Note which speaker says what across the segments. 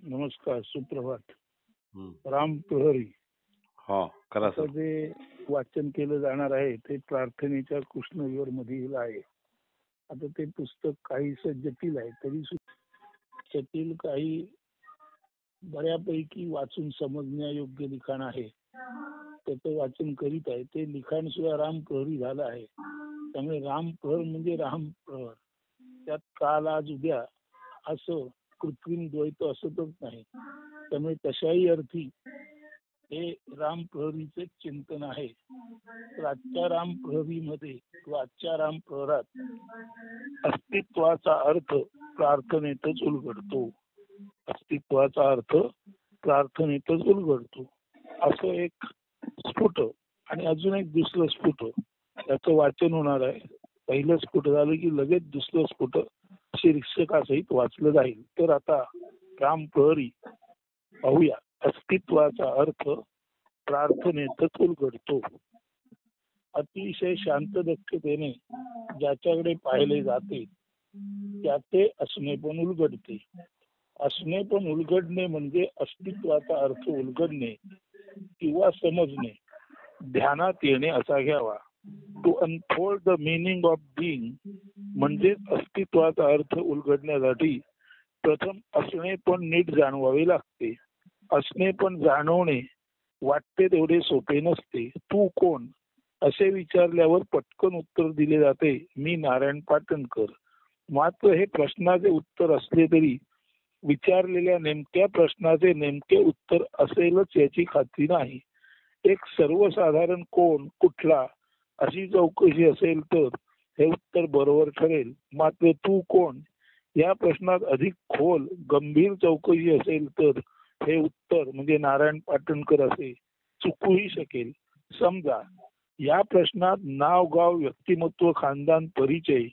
Speaker 1: नमस्कार, सुप्रभात.
Speaker 2: हं.
Speaker 1: राम प्रहरी.
Speaker 2: हो, करा
Speaker 1: आता
Speaker 2: सर.
Speaker 1: जे वाचन केलं जाणार आहे ते प्रार्थनेच्या कृष्णविवर मधील आहे. आता ते पुस्तक काहीसं जटिल आहे, तरी सुद्धा त्यातील काही बऱ्यापैकी वाचून समजण्यायोग्य लिखाण आहे. त्याचं वाचन करीत आहे. ते लिखाण सुद्धा राम प्रहरी झालं आहे. त्यामुळे राम प्रहर म्हणजे राम प्रहर. त्यात काल आज उद्या असं कृत्रिम द्वैत असतच नाही. त्यामुळे तशाही अर्थी हे राम प्रहरीचे चिंतन आहे. तर आजच्या राम प्रहरीमध्ये किंवा आजच्या राम प्रहरात अस्तित्वाचा अर्थ प्रार्थनेतच उलगडतो. अस्तित्वाचा अर्थ प्रार्थनेतच उलगडतो असं एक स्फुट आणि अजून एक दुसरं स्फुट याचं वाचन होणार आहे. पहिलं स्फुट झालं की लगेच दुसरं स्फुट शीर्षकासहित वाचलं जाईल. तर आता राम प्रहरी पाहूया. अस्तित्वाचा अर्थ प्रार्थनेतच उलगडतो. अतिशय शांत दक्षतेने ज्याच्याकडे पाहिले जाते त्याचे असणे पण उलगडते. असणे पण उलगडणे म्हणजे अस्तित्वाचा अर्थ उलगडणे किंवा समजणे, ध्यानात येणे असा घ्यावा. To unfold the meaning of being म्हणजे अस्तित्वाचा अर्थ उलगडण्यासाठी प्रथम असणे पण नीट जाणवावे लागते. असणे पण जाणवणे वाटते तेवढे सोपे नसते. तू कोण असे विचारल्यावर पटकन उत्तर दिले जाते, मी नारायण पाटणकर. मात्र हे प्रश्नाचे उत्तर असले तरी विचारलेल्या नेमक्या प्रश्नाचे नेमके उत्तर असेलच याची खात्री नाही. एक सर्वसाधारण कोण कुठला अशी चौकशी असेल तर हे उत्तर बरोबर ठरेल. मात्र तू कोण या प्रश्नात अधिक खोल गंभीर चौकशी असेल तर हे उत्तर म्हणजे नारायण पाटणकर असे चुकूही शकेल. समजा या प्रश्नात नाव गाव व्यक्तिमत्व खानदान परिचय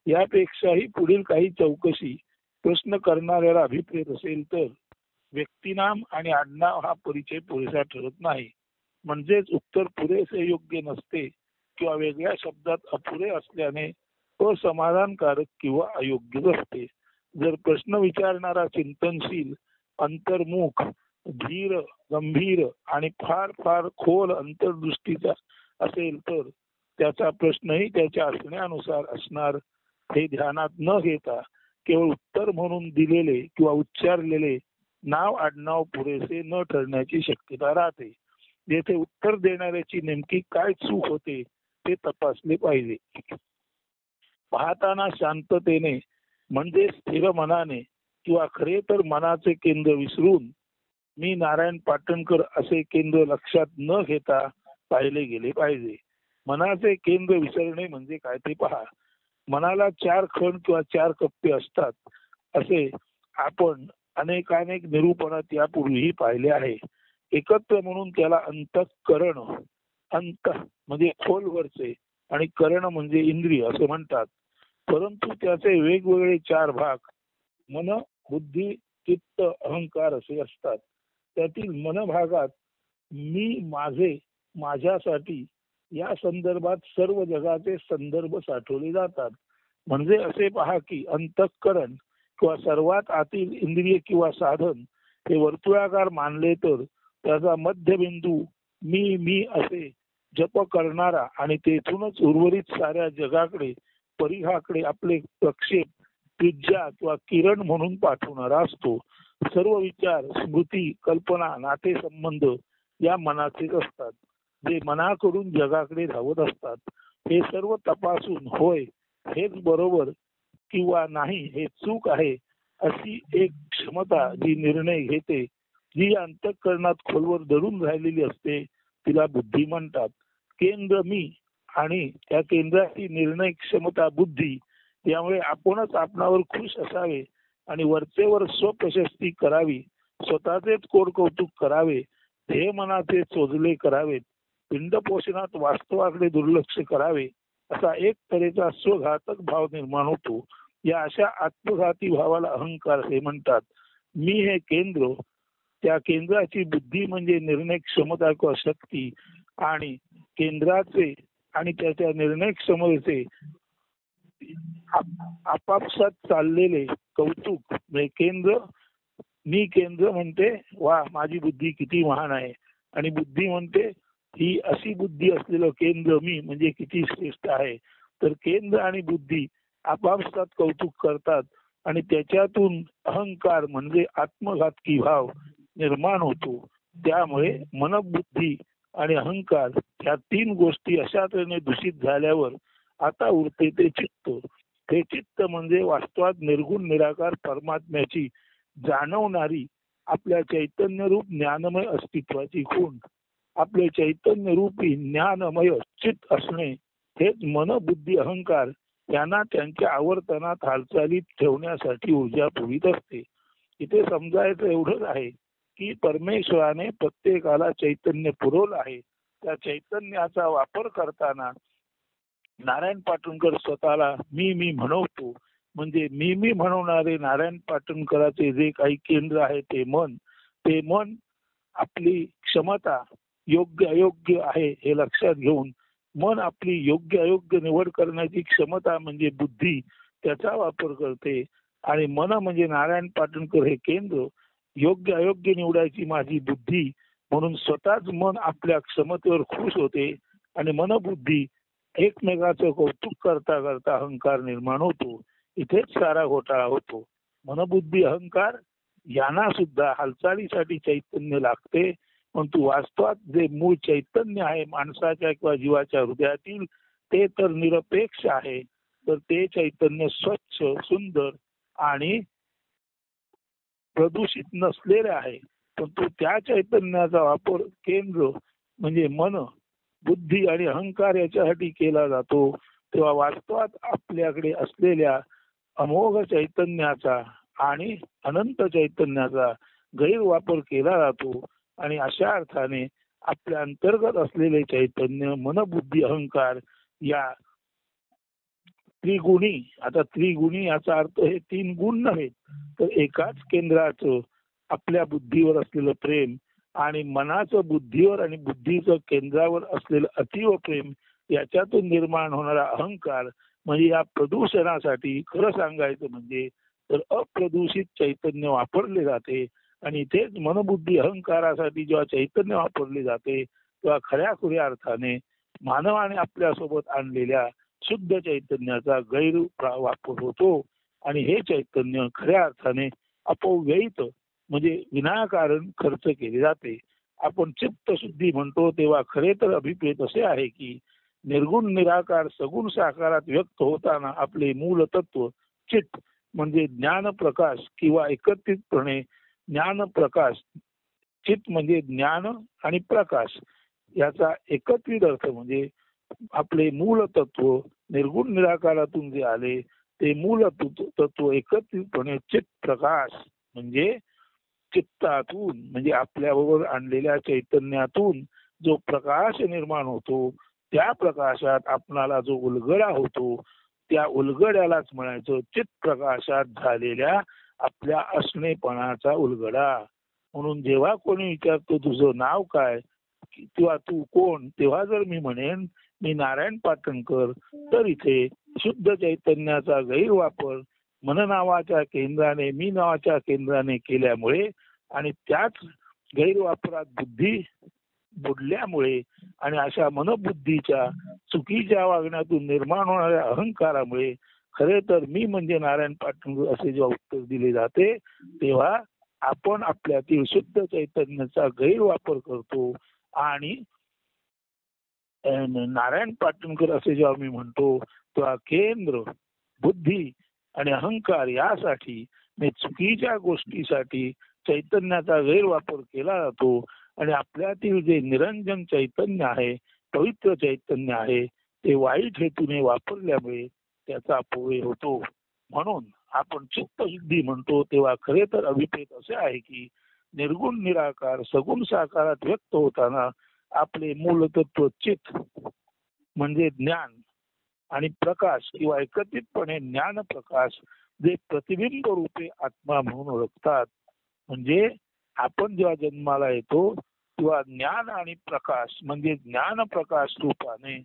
Speaker 1: यापेक्षाही पुढील काही चौकशी प्रश्न करणाऱ्याला अभिप्रेत असेल तर व्यक्तिनाम आणि आडनाव हा परिचय पुरेसा ठरत नाही. म्हणजेच उत्तर पुरेसे योग्य नसते किंवा वेगळ्या शब्दात अपुरे असल्याने असमाधानकारक किंवा अयोग्य असते. जर प्रश्न विचारणारा चिंतनशील, अंतर्मुख, धीर, गंभीर आणि फार फार खोल अंतर्दृष्टीचा असेल तर त्याचा प्रश्नही त्याच्या असण्यानुसार असणार. हे ध्यानात न घेता केवळ उत्तर म्हणून दिलेले किंवा उच्चारलेले नाव आडनाव पुरेसे न ठरण्याची शक्यता राहते. जेथे उत्तर देणाऱ्याची नेमकी काय चूक होते ते तपासले पाहिजे. पाहताना शांततेने म्हणजे स्थिर मनाने किंवा खरे तर मनाचे केंद्र विसरून मी नारायण पाटणकर असे केंद्र लक्षात न घेता पाहिले गेले पाहिजे. मनाचे केंद्र विसरणे म्हणजे काय ते पहा. मनाला 4 खण किंवा 4 कप्पे असतात असे आपण अनेकानेक निरूपणात यापूर्वीही पाहिले आहे. एकत्र म्हणून त्याला अंतःकरण, अंत म्हणजे खोलवरचे आणि करण म्हणजे इंद्रिय असे म्हणतात. परंतु त्याचे वेगवेगळे 4 भाग मन, बुद्धी, चित्त, अहंकार असे असतात. त्यातील मन भागात मी, माझे, माझ्यासाठी या संदर्भात सर्व जगाचे संदर्भ साठवले जातात. म्हणजे असे पहा की अंतःकरण किंवा सर्वात आतील इंद्रिय किंवा साधन हे वर्तुळाकार मानले तर त्याचा मध्यबिंदू मी असे जप करणारा आणि तेथूनच उर्वरित साऱ्या जगाकडे परिघाकडे आपले प्रक्षेप त्रिज्या किंवा किरण म्हणून पाठवणारा असतो. सर्व विचार, स्मृती, कल्पना, नातेसंबंध या मनाचेच असतात, जे मनाकडून जगाकडे धावत असतात. हे सर्व तपासून होय हेच बरोबर किंवा नाही हे चूक आहे अशी एक क्षमता जी निर्णय घेते, जी अंतःकरणात खोलवर दडून राहिलेली असते तिला बुद्धी म्हणतात. केंद्र मी आणि त्या केंद्राची निर्णय क्षमता बुद्धी. त्यामुळे आपणच आपणावर खुश असावे आणि वरचेवर स्वप्रशस्ती करावी, स्वतःचेच कोड कौतुक करावे, ध्येय मनाचे चोजले करावेत, पिंडपोषणात वास्तवाकडे दुर्लक्ष करावे असा एक तऱ्हेचा स्वघातक भाव निर्माण होतो. या अशा आत्मघाती भावाला अहंकार हे म्हणतात. मी हे केंद्र, त्या केंद्राची बुद्धी म्हणजे निर्णय क्षमता किंवा शक्ती आणि केंद्राचे आणि त्याच्या निर्णय क्षमतेचे आपापसात चाललेले कौतुक म्हणजे केंद्र मी केंद्र म्हणते वा माझी बुद्धी किती महान आहे, आणि बुद्धी म्हणते ही अशी बुद्धी असलेलं केंद्र मी म्हणजे किती श्रेष्ठ आहे. तर केंद्र आणि बुद्धी आपापसात कौतुक करतात आणि त्याच्यातून अहंकार म्हणजे आत्मघातकी भाव निर्माण होतो. त्यामुळे मन, बुद्धी आणि अहंकार या तीन गोष्टी अशा तऱ्हेने दूषित झाल्यावर आता उरते ते चित्त. ते चित्त म्हणजे वास्तवात निर्गुण निराकार परमात्म्याची जाणवणारी आपल्या चैतन्य रूप ज्ञानमय अस्तित्वाची खूण. आपले चैतन्य रूपी ज्ञानमय चित्त असणे हेच मन, बुद्धी, अहंकार यांना त्यांच्या आवर्तनात हालचालीत ठेवण्यासाठी ऊर्जा पुरवीत असते. इथे समजायचं एवढंच आहे की परमेश्वराने प्रत्येकाला चैतन्य पुरवलं आहे. त्या चैतन्याचा वापर करताना नारायण पाटणकर स्वतःला मी म्हणवतो. म्हणजे मी म्हणवणारे नारायण पाटणकरांचे जे काही केंद्र आहे ते मन आपली क्षमता योग्य अयोग्य आहे हे लक्षात घेऊन मन आपली योग्य अयोग्य निवड करण्याची क्षमता म्हणजे बुद्धी त्याचा वापर करते. आणि मन म्हणजे नारायण पाटणकर हे केंद्र योग्य अयोग्य निवडायची माझी बुद्धी म्हणून स्वतःच मन आपल्या क्षमतेवर खुश होते आणि मनबुद्धी एकमेकाचं कौतुक करता करता अहंकार निर्माण होतो. इथेच सारा घोटाळा होतो. मनबुद्धी अहंकार यांना सुद्धा हालचालीसाठी चैतन्य लागते, परंतु वास्तवात जे मूळ चैतन्य आहे माणसाच्या किंवा जीवाच्या हृदयातील ते तर निरपेक्ष आहे. तर ते चैतन्य स्वच्छ, सुंदर आणि प्रदूषित नसलेले आहे. परंतु त्या चैतन्याचा वापर केंद्र म्हणजे मन, बुद्धी आणि अहंकार याच्यासाठी केला जातो. तेव्हा वास्तवात आपल्याकडे असलेल्या अमोघ चैतन्याचा आणि अनंत चैतन्याचा गैरवापर केला जातो आणि अशा अर्थाने आपल्या अंतर्गत असलेले चैतन्य मन, बुद्धी, अहंकार या त्रिगुणी, आता त्रिगुणी याचा अर्थ हे तीन गुण नव्हे तर एकाच केंद्राचं आपल्या बुद्धीवर असलेलं प्रेम आणि मनाचं बुद्धीवर आणि बुद्धीचं केंद्रावर असलेलं अतीव प्रेम याच्यातून निर्माण होणारा अहंकार म्हणजे या प्रदूषणासाठी खरं सांगायचं म्हणजे तर अप्रदूषित चैतन्य वापरले जाते. आणि तेच मनबुद्धी अहंकारासाठी जेव्हा चैतन्य वापरले जाते तेव्हा खऱ्या अर्थाने मानवाने आपल्यासोबत आणलेल्या शुद्ध चैतन्याचा गैर वापर होतो आणि हे चैतन्य खऱ्या अर्थाने अपव्ययित म्हणजे विनाकारण खर्च केले जाते. आपण चित्तशुद्धी म्हणतो तेव्हा खरे तर अभिप्रेत असे आहे की निर्गुण निराकार सगुण साकारात व्यक्त होताना आपले मूल तत्व चित्त म्हणजे ज्ञान प्रकाश किंवा एकत्रितपणे ज्ञान प्रकाश, चित्त म्हणजे ज्ञान आणि प्रकाश याचा एकत्रित अर्थ म्हणजे आपले मूल तत्व निर्गुण निराकारातून जे आले ते मूल तत्व एकत्रितपणे चित्त प्रकाश म्हणजे चित्तातून म्हणजे आपल्याबरोबर आणलेल्या चैतन्यातून जो प्रकाश निर्माण होतो त्या प्रकाशात आपणाला जो उलगडा होतो त्या उलगड्यालाच म्हणायचं चित्त प्रकाशात झालेल्या आपल्या असणेपणाचा उलगडा. म्हणून जेव्हा कोणी विचारतो तुझं नाव काय किंवा तू कोण, तेव्हा जर मी म्हणेन मी नारायण पाटणकर तर इथे शुद्ध चैतन्याचा गैरवापर मन नावाच्या केंद्राने मी नावाच्या केंद्राने केल्यामुळे आणि त्याच गैरवापरात बुद्धी बुडल्यामुळे आणि अशा मनबुद्धीच्या चुकीच्या वागण्यातून निर्माण होणाऱ्या अहंकारामुळे खरे तर मी म्हणजे नारायण पाटणकर असे जेव्हा उत्तर दिले जाते तेव्हा आपण आपल्यातील शुद्ध चैतन्याचा गैरवापर करतो आणि नारायण पाटणकर असे जेव्हा मी म्हणतो तेव्हा केंद्र, बुद्धी आणि अहंकार यासाठी चुकीच्या गोष्टीसाठी चैतन्याचा गैरवापर केला जातो आणि आपल्यातील जे निरंजन चैतन्य आहे, पवित्र चैतन्य आहे ते वाईट हेतूने वापरल्यामुळे त्याचा अपव्यय होतो. म्हणून आपण चित्तशुद्धी म्हणतो तेव्हा खरे तर अभिप्रेत असे आहे की निर्गुण निराकार सगुण साकारात व्यक्त होताना आपले मूलतत्व चित्त म्हणजे ज्ञान आणि प्रकाश किंवा एकत्रितपणे ज्ञान प्रकाश जे प्रतिबिंब रूपे आत्मा म्हणून ओळखतात. म्हणजे आपण जेव्हा जन्माला येतो तेव्हा ज्ञान आणि प्रकाश म्हणजे ज्ञान प्रकाश रूपाने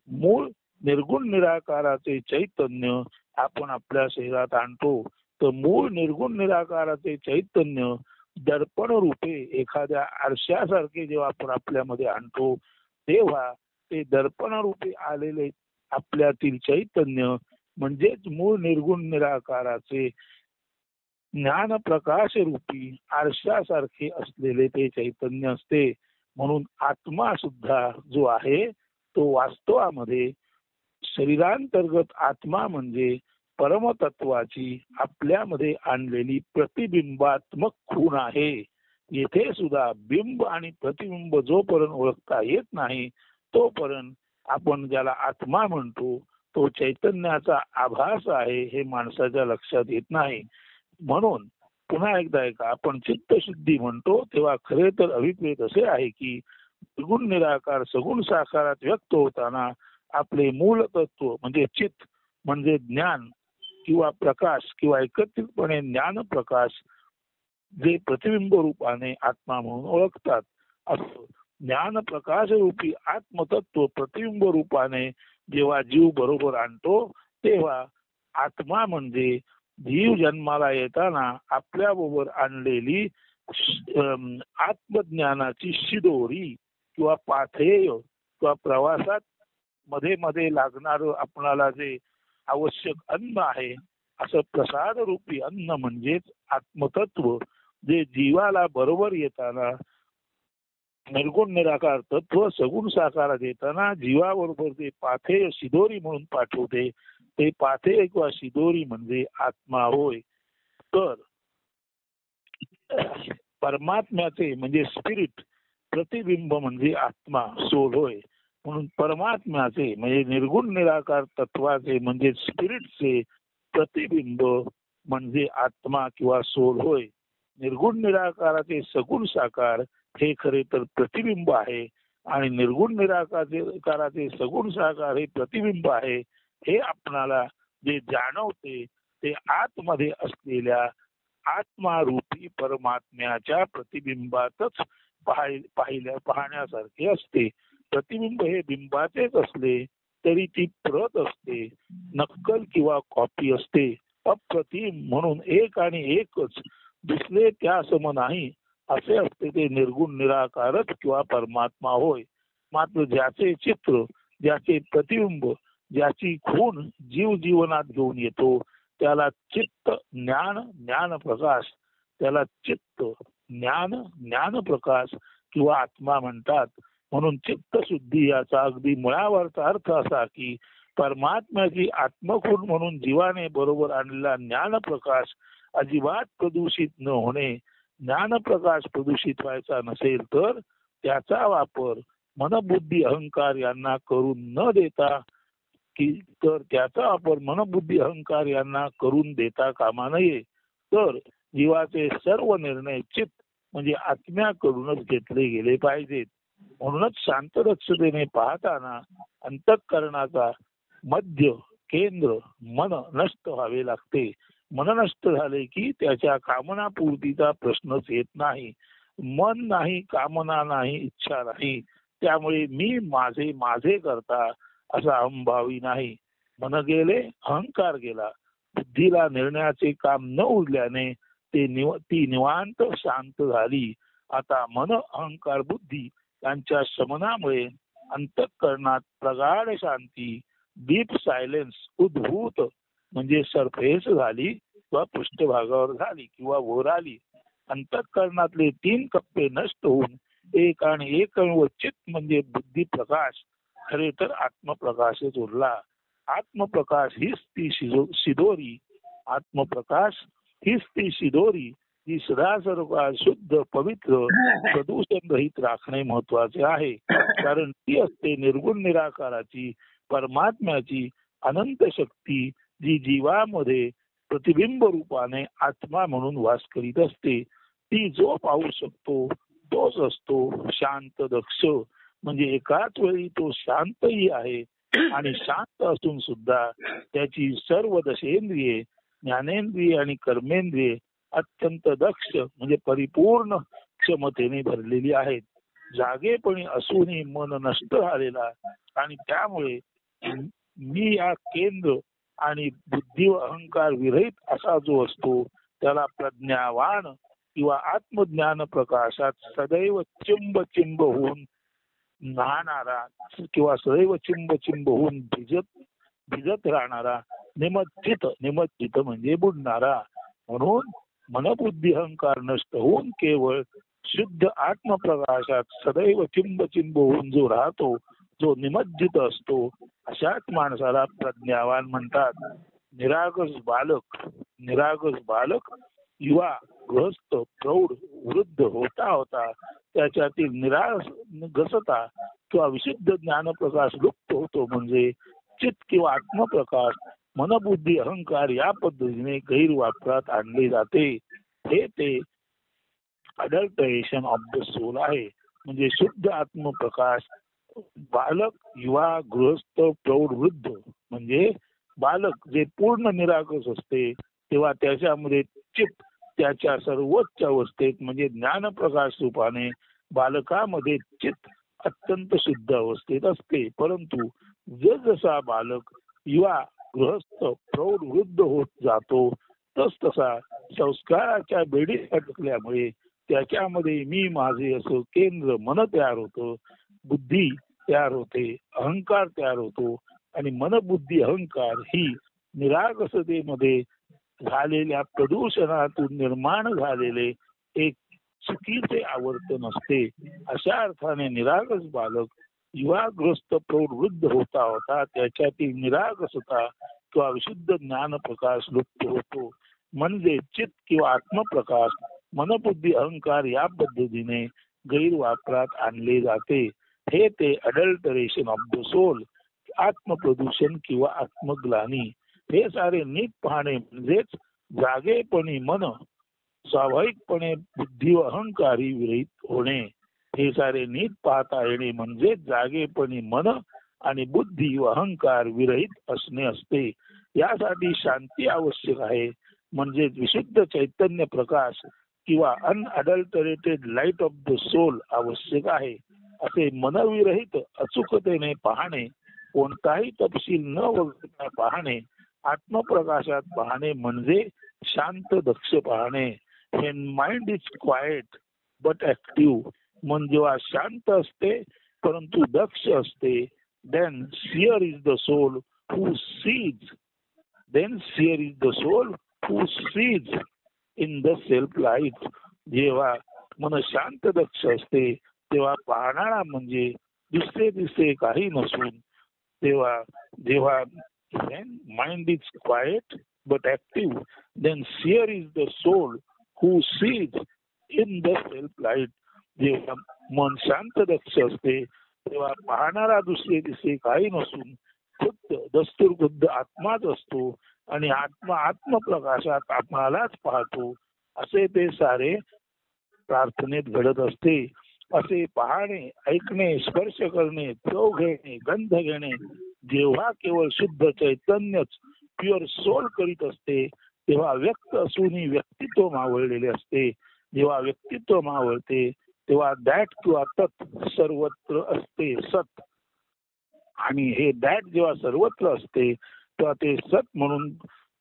Speaker 1: मूळ निर्गुण निराकाराचे चैतन्य आपण आपल्या शरीरात आणतो. तर मूळ निर्गुण निराकाराचे चैतन्य दर्पण रूपे एखाद्या आरशासारखे जेव्हा आपण आपल्यामध्ये आणतो तेव्हा ते दर्पण रूपे आलेले आपल्यातील चैतन्य म्हणजेच मूळ निर्गुण निराकाराचे ज्ञान प्रकाश रूपी आरशासारखे असलेले ते चैतन्य असते. म्हणून आत्मा सुद्धा जो आहे तो वास्तवामध्ये शरीरांतर्गत आत्मा म्हणजे परमतत्वाची आपल्यामध्ये आणलेली प्रतिबिंबात्मक खूण आहे. येथे सुद्धा बिंब आणि प्रतिबिंब जोपर्यंत ओळखता येत नाही तोपर्यंत आपण ज्याला आत्मा म्हणतो तो चैतन्याचा आभास आहे हे माणसाच्या लक्षात येत नाही. म्हणून पुन्हा एकदा ऐका, आपण चित्तशुद्धी म्हणतो तेव्हा खरे तर अभिप्रेत असे आहे की निर्गुण निराकार सगुण साकारात व्यक्त होताना आपले मूळ तत्व म्हणजे चित्त म्हणजे ज्ञान किंवा प्रकाश किंवा एकत्रितपणे ज्ञान प्रकाश जे प्रतिबिंब रूपाने आत्मा म्हणून ओळखतात असं ज्ञान प्रकाश रूपी आत्मतत्व प्रतिबिंब रूपाने जेव्हा जीव बरोबर आणतो तेव्हा आत्मा म्हणजे जीव जन्माला येताना आपल्या बरोबर आणलेली आत्मज्ञानाची शिदोरी किंवा पाथेय किंवा प्रवासात मध्ये मध्ये लागणार आपणाला जे आवश्यक अन्न आहे असं प्रसाद रूपी अन्न म्हणजेच आत्मतत्व जे जीवाला बरोबर येताना निर्गुण निराकार तत्व सगुण साकारात येताना जीवाबरोबर जे पाथेय शिदोरी म्हणून पाठवते ते पाथेय किंवा शिदोरी म्हणजे आत्मा होय. तर परमात्म्याचे म्हणजे स्पिरिट प्रतिबिंब म्हणजे आत्मा सोल होय. म्हणून परमात्म्याचे म्हणजे निर्गुण निराकार तत्वाचे म्हणजे स्पिरिटचे प्रतिबिंब म्हणजे आत्मा किंवा सोल होय. निर्गुण निराकाराचे सगुण साकार हे खरे तर प्रतिबिंब आहे आणि निर्गुण निराकाराचे सगुण साकार हे प्रतिबिंब आहे हे आपणाला जे जाणवते ते आतमध्ये असलेल्या आत्मारूपी परमात्म्याच्या प्रतिबिंबातच पाहण्यासारखे असते. प्रतिबिंब हे बिंबाचेच असले तरी ती प्रत असते, नक्कल किंवा कॉपी असते. अप्रतिम म्हणून एक आणि एकच दिसले त्या सम नाही असे असते ते निर्गुण निराकारच किंवा परमात्मा होय. मात्र ज्याचे चित्र ज्याचे प्रतिबिंब ज्याची खूण जीव जीवनात घेऊन येतो त्याला चित्त ज्ञान ज्ञान प्रकाश त्याला चित्त ज्ञान ज्ञान प्रकाश किंवा आत्मा म्हणतात. म्हणून चित्तशुद्धी याचा अगदी मुळावरचा अर्थ असा की परमात्म्याची आत्मखूण म्हणून जीवाने बरोबर आणलेला ज्ञान प्रकाश अजिबात प्रदूषित न होणे. ज्ञान प्रकाश प्रदूषित व्हायचा नसेल तर त्याचा वापर मनबुद्धी अहंकार यांना करून न देता की तर त्याचा वापर मनबुद्धी अहंकार यांना करून देता कामा नये. तर जीवाचे सर्व निर्णय चित्त म्हणजे आत्म्याकडूनच घेतले गेले पाहिजेत. म्हणूनच शांत दक्षतेने पाहताना अंतःकरणाचा मध्य केंद्र मन नष्ट व्हावे लागते. मन नष्ट झाले की त्याच्या कामना पूर्तीचा प्रश्नच येत नाही. मन नाही, कामना नाही, इच्छा नाही. त्यामुळे मी माझे माझे करता असा अहंभावी नाही. मन गेले, अहंकार गेला. बुद्धीला निर्णयाचे काम न उरल्याने ती निवांत शांत झाली. आता मन अहंकार बुद्धी यांच्या शमनामुळे अंतःकरणात प्रगाढ शांती डीप सायलेन्स उद्भूत म्हणजे सरफेस झाली किंवा पृष्ठभागावर झाली किंवा वर आली. अंतःकरणातले 3 कप्पे नष्ट होऊन एक आणि एक चित्त म्हणजे बुद्धी प्रकाश खरे तर आत्मप्रकाशच उरला. आत्मप्रकाश हीच ती शिदोरी आत्मप्रकाश हीच ती शिदोरी जी सदा सर्व शुद्ध पवित्र प्रदूषण रहित राखणे महत्वाचे आहे. कारण ती असते निर्गुण निराकाराची परमात्म्याची अनंत शक्ती जी जीवामध्ये प्रतिबिंब रूपाने आत्मा म्हणून वास करीत असते. ती जो पाहू शकतो तोच असतो शांत दक्ष. म्हणजे एकाच वेळी तो शांतही आहे आणि शांत असून सुद्धा त्याची सर्व दशेंद्रिये ज्ञानेंद्रिये आणि कर्मेंद्रिये अत्यंत दक्ष म्हणजे परिपूर्ण क्षमतेने भरलेली आहेत. जागेपणी असूनही मन नष्ट झालेला आणि त्यामुळे मी या केंद्र आणि बुद्धी व अहंकार विरहित असा जो असतो त्याला प्रज्ञावान किंवा आत्मज्ञान प्रकाशात सदैव चिंब चिंब होऊन न्हाणारा किंवा सदैव चिंब चिंब होऊन भिजत राहणारा निमज्जित म्हणजे बुडणारा, म्हणून मनबुद्धी अहंकार नष्ट होऊन केवळ शुद्ध आत्मप्रकाशात सदैव चिंब चिंब होऊन जो राहतो, जो निमज्जित असतो, अशाच माणसाला प्रज्ञावान म्हणतात. निरागस बालक युवा गृहस्थ प्रौढ वृद्ध होता होता त्याच्यातील निरागसता किंवा विशुद्ध ज्ञानप्रकाश लुप्त होतो. म्हणजे चित्त किंवा आत्मप्रकाश मनबुद्धी अहंकार या पद्धतीने गैरवापरात आणले जाते. हे ते अडल्टरेशन ऑफ द सोल आहे. म्हणजे शुद्ध आत्मप्रकाश बालक युवा गृहस्थ प्रौढ वृद्ध, म्हणजे बालक जे पूर्ण निरागस असते तेव्हा त्याच्यामध्ये चित्त त्याच्या सर्वोच्च अवस्थेत म्हणजे ज्ञानप्रकाश रूपाने बालकामध्ये चित्त अत्यंत शुद्ध अवस्थेत असते. परंतु जसा बालक युवा गृहस्थ प्रौढ वृद्ध होत जातो तसा संस्काराच्या बेडीत अडकल्यामुळे त्याच्यामध्ये मी माझे असं केंद्र मन तयार होतं, बुद्धी तयार होते, अहंकार तयार होतो आणि मनबुद्धी अहंकार ही निरागसतेमध्ये झालेल्या प्रदूषणातून निर्माण झालेले एक चुकीचे आवर्तन असते. अशा अर्थाने निरागस बालक युवाग्रस्त प्रौढ वृद्ध होता होता त्याच्यातील निरागसता किंवा विशुद्ध ज्ञान प्रकाश लुप्त होतो. म्हणजे चित्त किंवा आत्मप्रकाश मनबुद्धी अहंकार या पद्धतीने गैरवापरात आणले जाते. हे ते अडल्टरेशन ऑफ द सोल, आत्मप्रदूषण किंवा आत्मग्लानी. हे सारे नीट पाहणे म्हणजेच जागेपणी मन स्वाभाविकपणे बुद्धी व अहंकारी विरहित होणे. हे सारे नीट पाहता येणे म्हणजे जागेपणी मन आणि बुद्धी व अहंकार विरहित असणे असते. यासाठी शांती आवश्यक आहे. म्हणजे विशुद्ध चैतन्य प्रकाश किंवा unadulterated light of the soul आवश्यक आहे. असे मनविरहित अचूकतेने पाहणे, कोणताही तपशील न वगळता पाहणे, आत्मप्रकाशात पाहणे म्हणजे शांत दक्ष पाहणे. when mind is quiet but active, मन जेव्हा शांत असते परंतु दक्ष असते, then seer is the soul who sees. then seer is the soul who sees in the self light. जेव्हा मन शांत दक्ष असते तेव्हा पाहणारा म्हणजे दिसते काही नसून, तेव्हा जेव्हा when mind is quiet but active, then seer is the soul who sees in the self light. जेव्हा मन शांत दक्ष असते तेव्हा पाहणारा दिसे काही नसून दस्तूर खुद्द आत्माच असतो आणि आत्मा आत्मप्रकाशात आत्मालाच पाहतो. असे ते सारे प्रार्थनेत घडत असते. असे पाहणे, ऐकणे, स्पर्श करणे, चव घेणे, गंध घेणे जेव्हा केवळ शुद्ध चैतन्यच प्युअर सोल करीत असते तेव्हा व्यक्त असूनही व्यक्तित्व मावळलेले असते. जेव्हा व्यक्तित्व मावळते तेव्हा दॅट किंवा तत् सर्वत्र असते सत. आणि हे दॅट जेव्हा सर्वत्र असते तेव्हा ते सत म्हणून,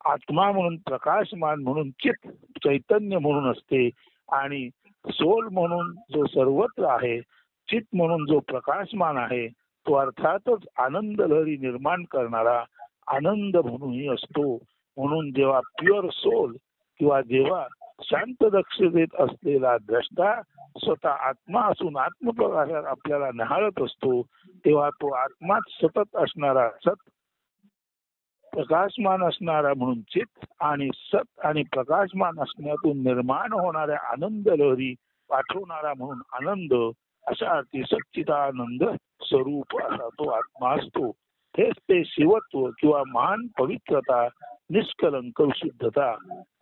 Speaker 1: आत्मा म्हणून, प्रकाशमान म्हणून, चित्त चैतन्य म्हणून असते. आणि सोल म्हणून जो सर्वत्र आहे, चित्त म्हणून जो प्रकाशमान आहे, तो अर्थातच आनंद लहरी निर्माण करणारा आनंद म्हणूनही असतो. म्हणून जेव्हा प्युअर सोल किंवा जेव्हा शांत दक्षतेत असलेला द्रष्टा स्वतः आत्मा असून आत्मप्रकाशात आपल्याला निहाळत असतो तेव्हा तो आत्माच सतत असणारा सत, प्रकाशमान असणारा म्हणून चित्त आणि सत आणि प्रकाशमान असण्यातून निर्माण होणाऱ्या आनंद लहरी पाठवणारा म्हणून आनंद, अशा अर्थी सच्चिदानंद स्वरूप असा तो आत्मा असतो. हेच ते शिवत्व किंवा महान पवित्रता, निष्कलंक विशुद्धता,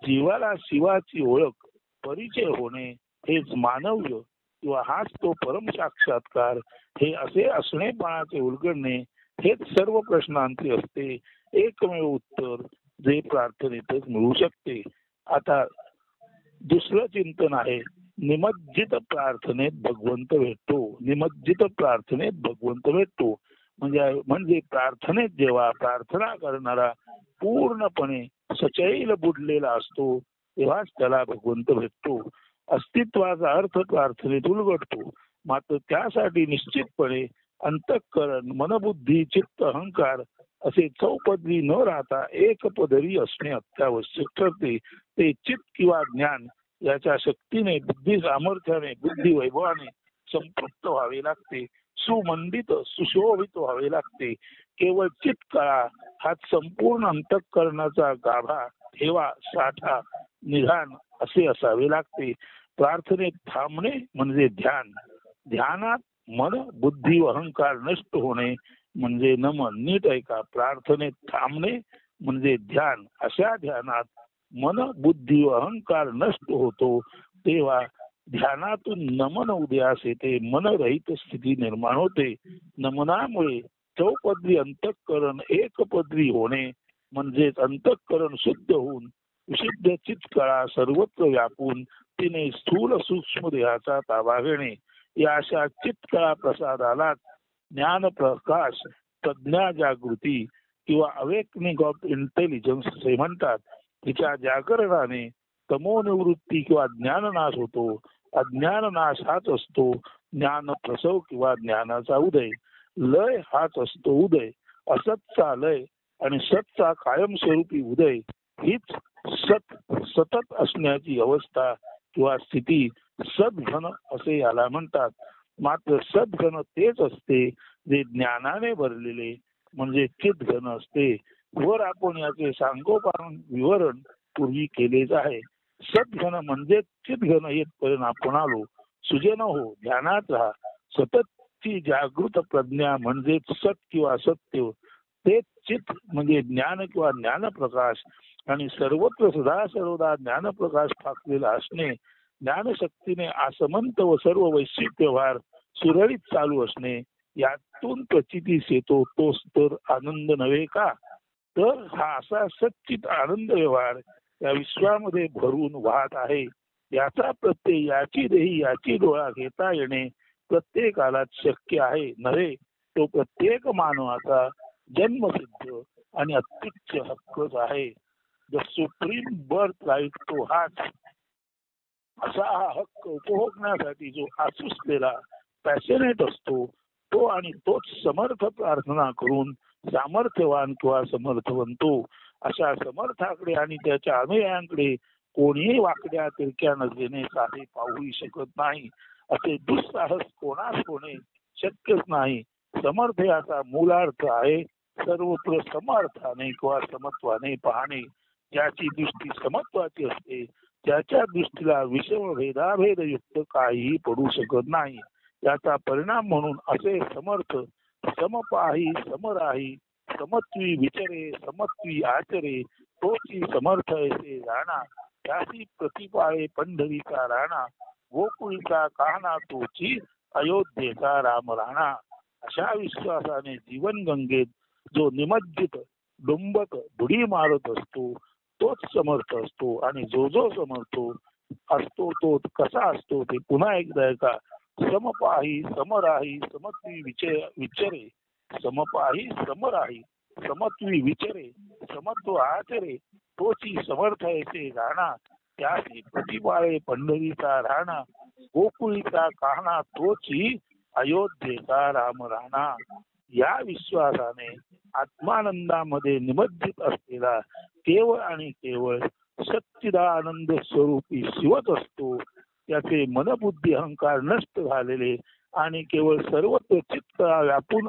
Speaker 1: जीवाला शिवाची ओळख, परिचय होणे हेच मानव्य किंवा हाच तो परम साक्षात्कार. हे असे असणेपणाचे उलगडणे हेच सर्व प्रश्नांचे असते. एकमेव उत्तर जे प्रार्थनेतच मिळू शकते. आता दुसरं चिंतन आहे, निमज्जित प्रार्थनेत भगवंत भेटतो. निमज्जित प्रार्थनेत भगवंत भेटतो म्हणजे प्रार्थनेत जेव्हा प्रार्थना करणारा पूर्णपणे सचैल बुडलेला असतो तेव्हाच त्याला भगवंत भेटतो. अस्तित्वाचा अर्थ प्रार्थनेत उलगडतो. मात्र त्यासाठी निश्चितपणे अंतःकरण, मनबुद्धी, चित्त, अहंकार असे चौपदरी न राहता एकपदरी असणे अत्यावश्यक ठरते. ते चित्त किंवा ज्ञान याच्या शक्तीने, बुद्धी सामर्थ्याने, बुद्धी वैभवाने संपृक्त व्हावे लागते. सुमंडित, सुशोभित व्हावे लागते. केवळ चित्त कळा हाच संपूर्ण अंतःकरणाचा गाभा, ठेवा, साठा, निधान असे असावे लागते. प्रार्थनेत थांबणे म्हणजे ध्यान. ध्यानात मन, बुद्धी व अहंकार नष्ट होणे म्हणजे नमन. नीट ऐका, प्रार्थनेत थांबणे म्हणजे ध्यान. अशा ध्यानात मन, बुद्धी व अहंकार नष्ट होतो, तेव्हा ध्यानातून नमन उदयास येते. मनरहित स्थिती निर्माण होते. नमनामुळे चौपदरी अंतःकरण एकपदरी होणे म्हणजेच अंतःकरण शुद्ध होऊन विशुद्ध चित्कळा सर्वत्र व्यापून तिने स्थूल सूक्ष्म देहाचा ताबा घेणे. या अशा चित्कळा प्रसादाला ज्ञान प्रकाश, प्रज्ञा जागृती किंवा अवेकनिंग ऑफ इंटेलिजन्स असे म्हणतात. तिच्या जागरणाने तमोनिवृत्ती किंवा ज्ञाननाश होतो. अज्ञाननाश हाच असतो ज्ञान प्रसव किंवा ज्ञानाचा उदय. लय हाच असतो उदय. असतचा लय आणि सतचा कायमस्वरूपी उदय हीच सतत असण्याची अवस्था किंवा स्थिती सद्घन असे याला म्हणतात. मात्र सद्घन तेच असते जे ज्ञानाने भरलेले म्हणजे चितघन असते. वर आपण याचे सांगोपांग विवरण पूर्वी केलेच आहे. सद्घन म्हणजे चितघन येथपर्यंत आपण आलो. सुजन हो, ध्यानात राहा. सततची जागृत प्रज्ञा म्हणजे सत किंवा सत्य, तेच चित म्हणजे ज्ञान किंवा ज्ञानप्रकाश आणि सर्वत्र सदा सर्वदा ज्ञानप्रकाश फाकलेला असणे. ज्ञानशक्तीने आसमंत व सर्व वैश्विक व्यवहार सुरळीत चालू असणे. यातून प्रचितीस येतो तोच तर आनंद नव्हे का? तर हा असा सच्चित आनंद व्यवहार या विश्वामध्ये भरून वाहत आहे. याचा प्रत्यय, याची देही, याची डोळा घेता येणे प्रत्येकाला शक्य आहे नव्हे. तो प्रत्येक मानवाचा जन्मसिद्ध आणि अत्युच्च हक्कच आहे. द सुप्रीम बर्थ राईट तो हाच. असा हा हक्क उपभोगण्यासाठी जो आसुसलेला, पॅशनेट असतो तो आणि तोच समर्थ प्रार्थना करून सामर्थ्यवान किंवा समर्थ बनतो. अशा समर्थाकडे आणि त्याच्या अनुयायांकडे कोणीही वाकड्या तिरक्या नजरेने साधे पाहूही शकत नाही. असे दुस्साहस कोणास होणे शक्यच नाही. समर्थ याचा मूलार्थ आहे सर्वत्र समर्थाने किंवा समत्वाने पाहणे. ज्याची दृष्टी समत्वाची असते त्याच्या दृष्टीला विषम भेदाभेदयुक्त काहीही पडू शकत नाही. याचा परिणाम म्हणून असे समर्थ समपाही, समराही, समत्वी विचरे, समत्वी आचरे, तोची समर्थ ऐसे जाणा. त्याची प्रतिपाळे पंढरीचा राणा, गोकुळीचा कान्हा तोची, अयोध्येचा राम राणा. अशा विश्वासाने जीवन गंगेत जो निमज्जित डुंबत बुडी मारत असतो तोच समर्थ असतो. आणि जो जो समर्थो असतो तो कसा असतो ते पुन्हा एकदा ऐका. समपाही, समराही, समत्वी विचरे, समपाही, समराही, समत्वी विचरे, समत्व आचरे, तोची समर्थ ऐसे जाणा. त्याची प्रतिपाळे पंढरीचा राणा, गोकुळीचा कान्हा तोची, अयोध्येचा राम राणा. या विश्वासाने आत्मानंदामध्ये निमज्जित असलेला केवळ आणि केवळ सच्चिदानंद स्वरूपी शिवच असतो. त्याचे मनबुद्धी अहंकार नष्ट झालेले आणि केवळ सर्वत्र चित्त व्यापून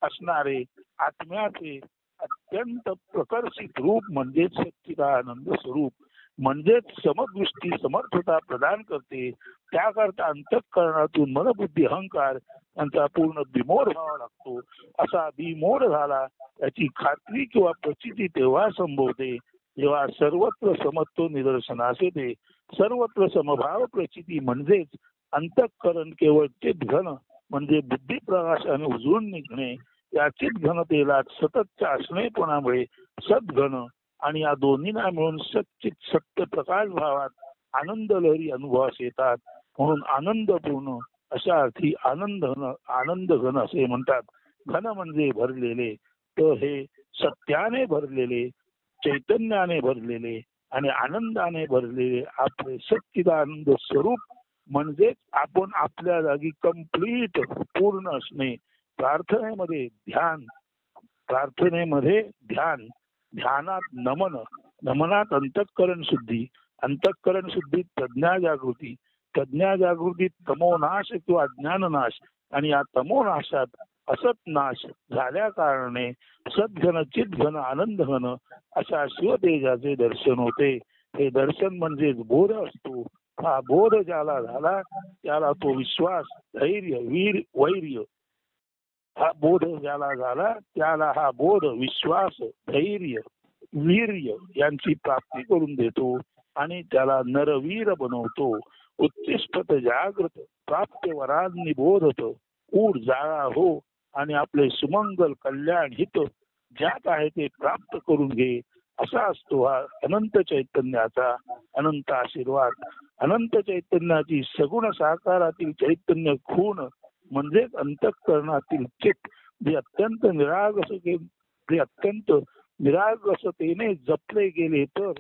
Speaker 1: असणारे आत्म्याचे अत्यंत प्रकर्षित रूप म्हणजेच सच्चिदानंद स्वरूप म्हणजेच समदृष्टी समर्थता प्रदान करते. त्याकरता अंतःकरणातून मनबुद्धी अहंकार यांचा पूर्ण बिमोड व्हावा लागतो. असा बिमोड झाला त्याची खात्री किंवा प्रचिती तेव्हा संभवते जेव्हा सर्वत्र समत्व निदर्शनास येते. सर्वत्र समभाव प्रचिती म्हणजेच अंतःकरण केवळ चितघन म्हणजे बुद्धी प्रकाशाने उजळून निघणे. या चितघनतेला सततच्या असणेपणामुळे सद्घन आणि या दोन्हींना मिळून सच्चित सत्य प्रकाश भावात आनंद लहरी अनुभवास येतात. म्हणून आनंदपूर्ण अशा अर्थी आनंद घन असे म्हणतात. घन म्हणजे भरलेले, तर हे सत्याने भरलेले, चैतन्याने भरलेले, आणि आनंदाने भरलेले आपले सच्चिदानंद स्वरूप म्हणजेच आपण आपल्या जागी कंप्लीट पूर्ण असणे. प्रार्थनेमध्ये ध्यान, प्रार्थनेमध्ये ध्यान, ध्यानात नमन, नमनात अंतःकरण शुद्धी, अंतःकरण शुद्धीत प्रज्ञा जागृती, प्रज्ञा जागृतीत तमोनाश किंवा ज्ञाननाश, आणि या तमोनाशात असत नाश झाल्या कारणे सद्घन चिद्घन आनंद घन अशा शिवतेजाचे दर्शन होते. हे दर्शन म्हणजेच बोध असतो. हा बोध ज्याला झाला त्याला तो विश्वास, धैर्य, वीर, वैर्य, हा बोध ज्याला झाला त्याला हा बोध, विश्वास, धैर्य, वीर्य यांची प्राप्ती करून देतो आणि त्याला नरवीर बनवतो. उत्तिष्ठत जागृत प्राप्त वरांनी बोधत, ऊड जाळा हो आणि आपले सुमंगल कल्याण हित ज्यात आहे ते प्राप्त करून घे. असा असतो हा अनंत चैतन्याचा अनंत आशीर्वाद. अनंत चैतन्याची सगुण साकारातील चैतन्य खूण म्हणजेच अंतःकरणातील चित्त जे अत्यंत निरागसतेने जपले गेले तर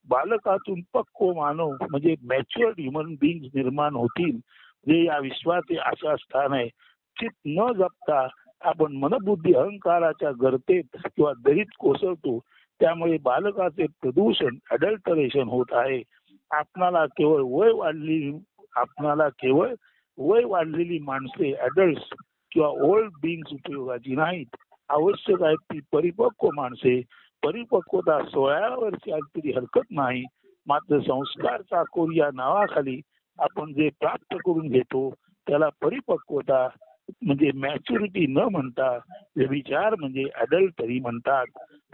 Speaker 1: बालकातून पक्व मानव म्हणजे मॅच्युअर्ड ह्युमन बीइंग निर्माण होतील, जे या विश्वाचे आशास्थान आहे. चित्त न जपता आपण मनबुद्धी अहंकाराच्या गर्तेत किंवा दरीत कोसळतो. त्यामुळे बालकाचे प्रदूषण, अडल्टरेशन होत आहे. आपणाला केवळ वय वाढलेली माणसे, अडल्ट्स किंवा ओल्ड बीइंग्स उपयोगाची नाहीत. आवश्यक आहेत ती परिपक्व माणसे. परिपक्वता 16 वर्षे आली तरी हरकत नाही. मात्र संस्कार चाकोरी या नावाखाली आपण जे प्राप्त करून घेतो त्याला परिपक्वता म्हणजे मॅच्युरिटी न म्हणता व्यभिचार म्हणजे अडल्टरी म्हणतात.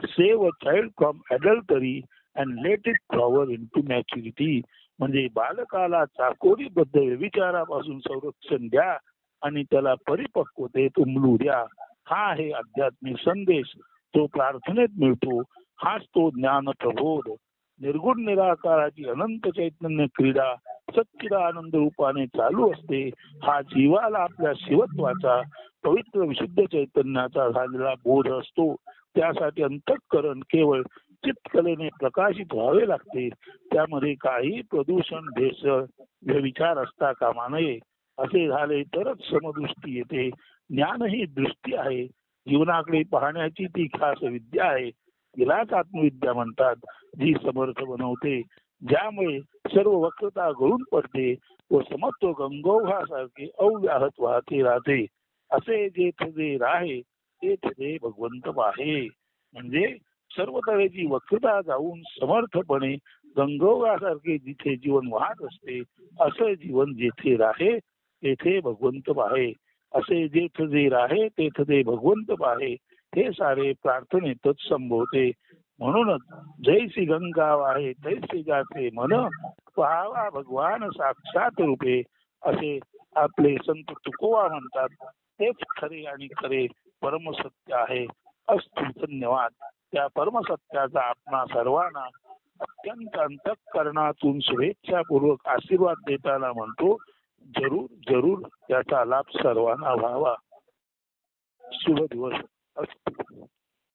Speaker 1: Save a child from adultery and let it flower into maturity म्हणजे बालकाला चाकोरीबद्ध व्यभिचारापासून संरक्षण द्या आणि त्याला परिपक्वतेत उमलू द्या. हा आहे आध्यात्मिक संदेश. तो प्रार्थनेत मिळतो. हाच तो ज्ञान प्रबोध. निर्गुण निराकाराची अनंत चैतन्य क्रीडा सच्चिदानंद रूपाने चालू असते. हा जीवाला आपल्या शिवत्वाचा पवित्र विशुद्ध चैतन्याचा झालेला बोध असतो. त्यासाठी अंतःकरण केवळ चित्तकलेने प्रकाशित व्हावे लागते. त्यामध्ये काही प्रदूषण, भेसळ, व्यभिचार असता कामा नये. असे झाले तरच समदृष्टी येते. ज्ञान ही दृष्टी आहे. जीवनाकडे पाहण्याची ती खास विद्या आहे. तिलाच आत्मविद्या म्हणतात, जी समर्थ बनवते, ज्यामुळे सर्व वक्रता गळून पडते व समत्व गंगोहासारखे अव्याहत वाहते राहते. असे जेथ जे राहे तेथ जे भगवंत पाहे. म्हणजे सर्व तऱ्हेची वक्रता जाऊन समर्थपणे गंगोहासारखे जिथे जीवन वाहत असते असं जीवन जेथे राहे तेथे भगवंत पाहे. असे जेथ जे राहे तेथ ते भगवंत पाहे. हे सारे प्रार्थनेतच संभवते. म्हणूनच जैसी गंगा वाहे तैसे जाते मन, पाहावा भगवान साक्षात रूपे असे आपले संत तुकोबा म्हणतात. तेच खरे आणि खरे परमसत्य आहे. अस्तु. धन्यवाद. त्या परमसत्याचा आपणा सर्वांना अत्यंत अंतःकरणातून शुभेच्छापूर्वक आशीर्वाद देताना म्हणतो, जरूर जरूर त्याचा लाभ सर्वांना व्हावा. शुभ दिवस. अस्तु.